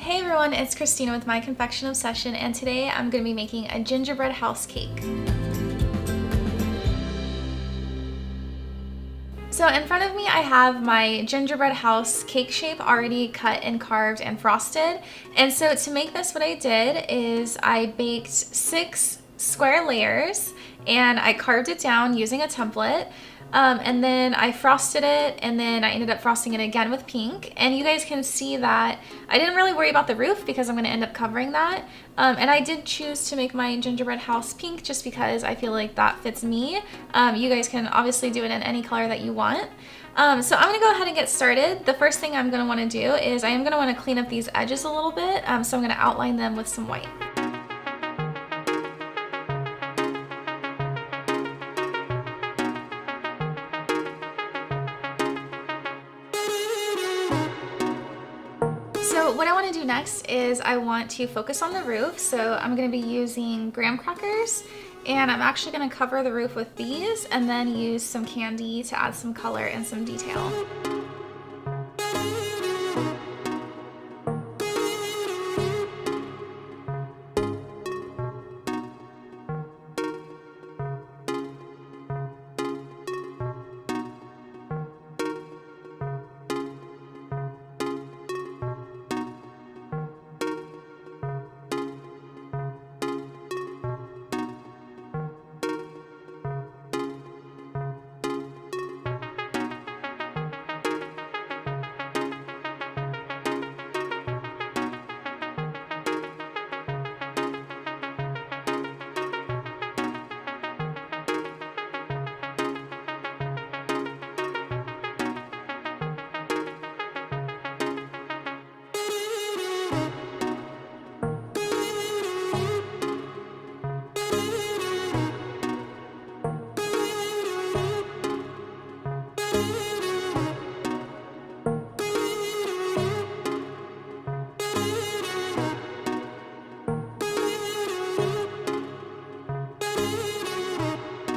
Hey everyone, it's Christina with My Confection Obsession, and today I'm going to be making a gingerbread house cake. So in front of me I have my gingerbread house cake shape already cut and carved and frosted. And so to make this, what I did is I baked 6 square layers and I carved it down using a template. And then I frosted it, and then I ended up frosting it again with pink. And you guys can see that I didn't really worry about the roof because I'm going to end up covering that. And I did choose to make my gingerbread house pink just because I feel like that fits me. You guys can obviously do it in any color that you want. So I'm going to go ahead and get started. The first thing I'm going to want to do is I am going to want to clean up these edges a little bit. So I'm going to outline them with some white. So what I want to do next is I want to focus on the roof. So I'm going to be using graham crackers, and I'm actually going to cover the roof with these and then use some candy to add some color and some detail.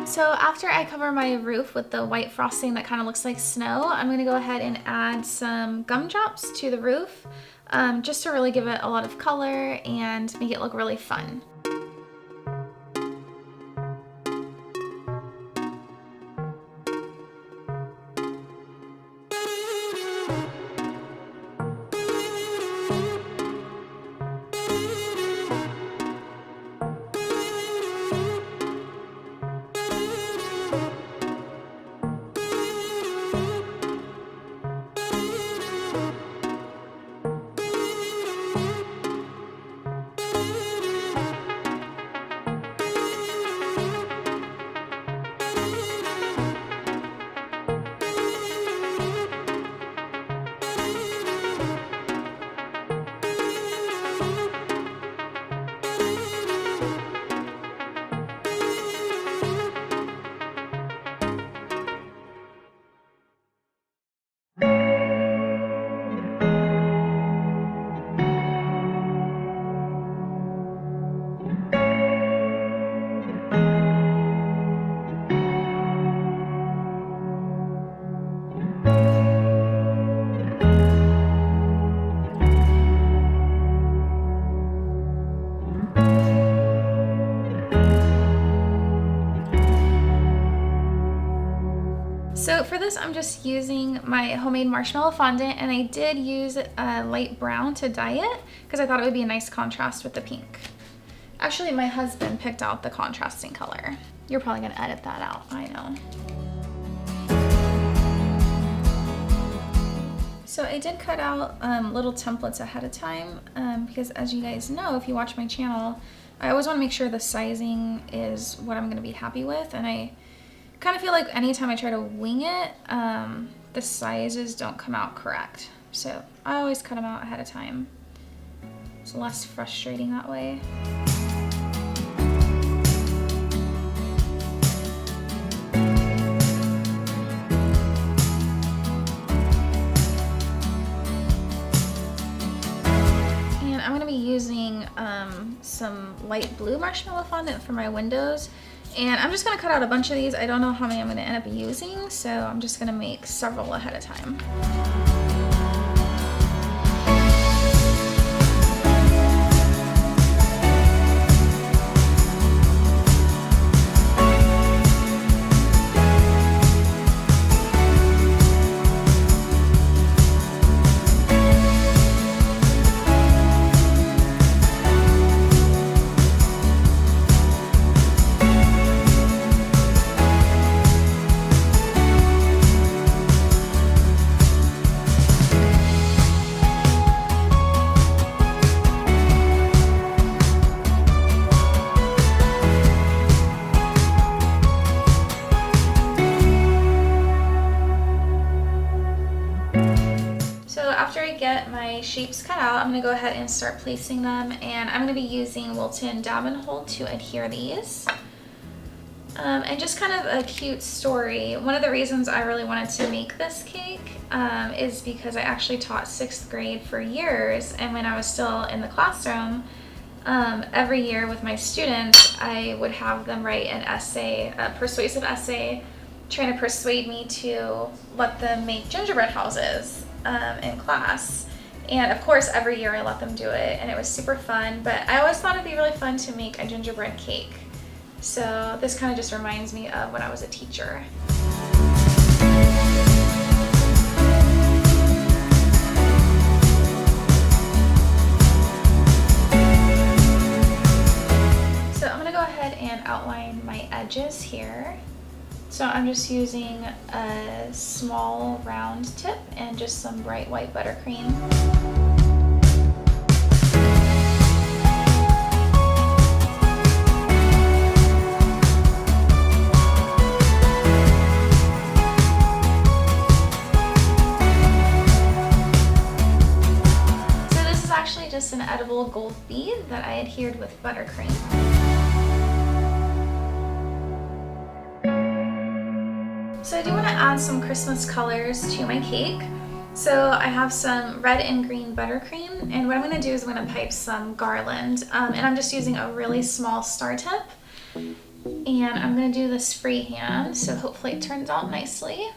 So after I cover my roof with the white frosting that kind of looks like snow, I'm going to go ahead and add some gumdrops to the roof just to really give it a lot of color and make it look really fun. So for this, I'm just using my homemade marshmallow fondant, and I did use light brown to dye it because I thought it would be a nice contrast with the pink. Actually, my husband picked out the contrasting color. You're probably gonna edit that out, I know. So I did cut out little templates ahead of time because, as you guys know, if you watch my channel, I always want to make sure the sizing is what I'm going to be happy with, and I kind of feel like anytime I try to wing it, the sizes don't come out correct. So I always cut them out ahead of time. It's less frustrating that way. And I'm going to be using some light blue marshmallow fondant for my windows. And I'm just gonna cut out a bunch of these. I don't know how many I'm gonna end up using, so I'm just gonna make several ahead of time. shapes cut out, I'm going to go ahead and start placing them, and I'm going to be using Wilton Dab and Hold to adhere these. And just kind of a cute story. One of the reasons I really wanted to make this cake is because I actually taught 6th grade for years, and when I was still in the classroom, every year with my students, I would have them write an essay, a persuasive essay, trying to persuade me to let them make gingerbread houses in class. And of course, every year I let them do it, and it was super fun, but I always thought it'd be really fun to make a gingerbread cake. So this kind of just reminds me of when I was a teacher. So I'm going to go ahead and outline my edges here. So I'm just using a small round tip and just some bright white buttercream. So this is actually just an edible gold bead that I adhered with buttercream. So I do want to add some Christmas colors to my cake. So I have some red and green buttercream, and what I'm going to do is I'm going to pipe some garland, and I'm just using a really small star tip, and I'm going to do this freehand, so hopefully it turns out nicely.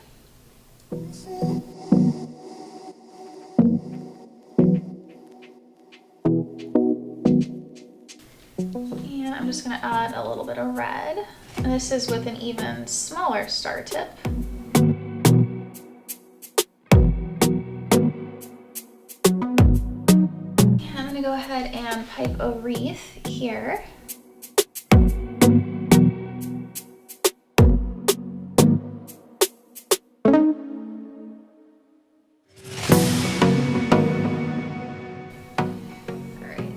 And I'm just going to add a little bit of red. And this is with an even smaller star tip. And I'm going to go ahead and pipe a wreath here.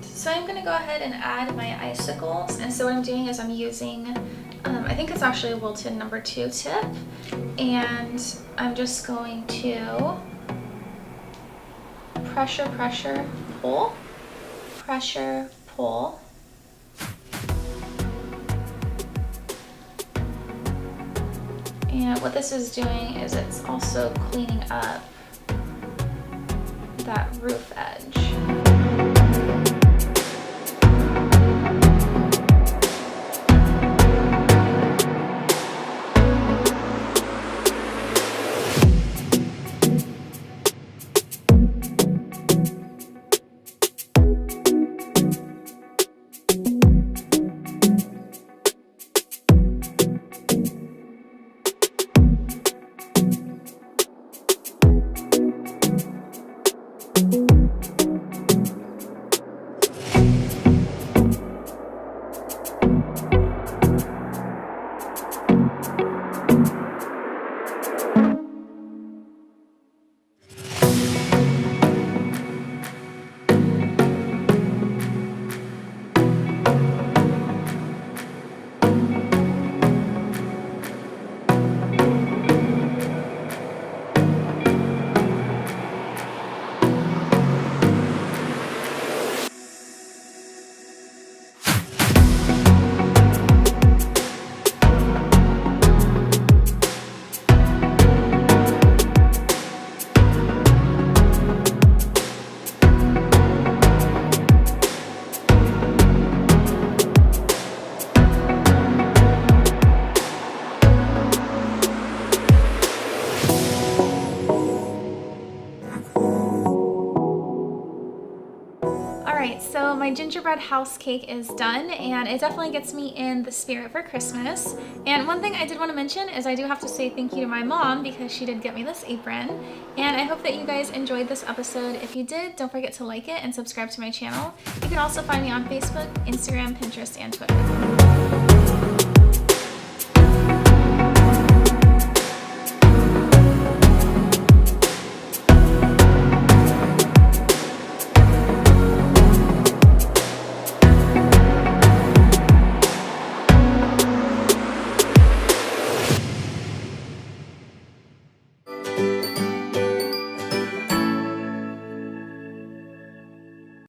So I'm going to go ahead and add my icicles, and so what I'm doing is I'm using, I think it's actually a Wilton number 2 tip, and I'm just going to pressure, pull, pressure, pull. And what this is doing is it's also cleaning up that roof edge. So my gingerbread house cake is done, and it definitely gets me in the spirit for Christmas. And one thing I did want to mention is I do have to say thank you to my mom because she did get me this apron. And I hope that you guys enjoyed this episode. If you did, don't forget to like it and subscribe to my channel. You can also find me on Facebook, Instagram, Pinterest, and Twitter.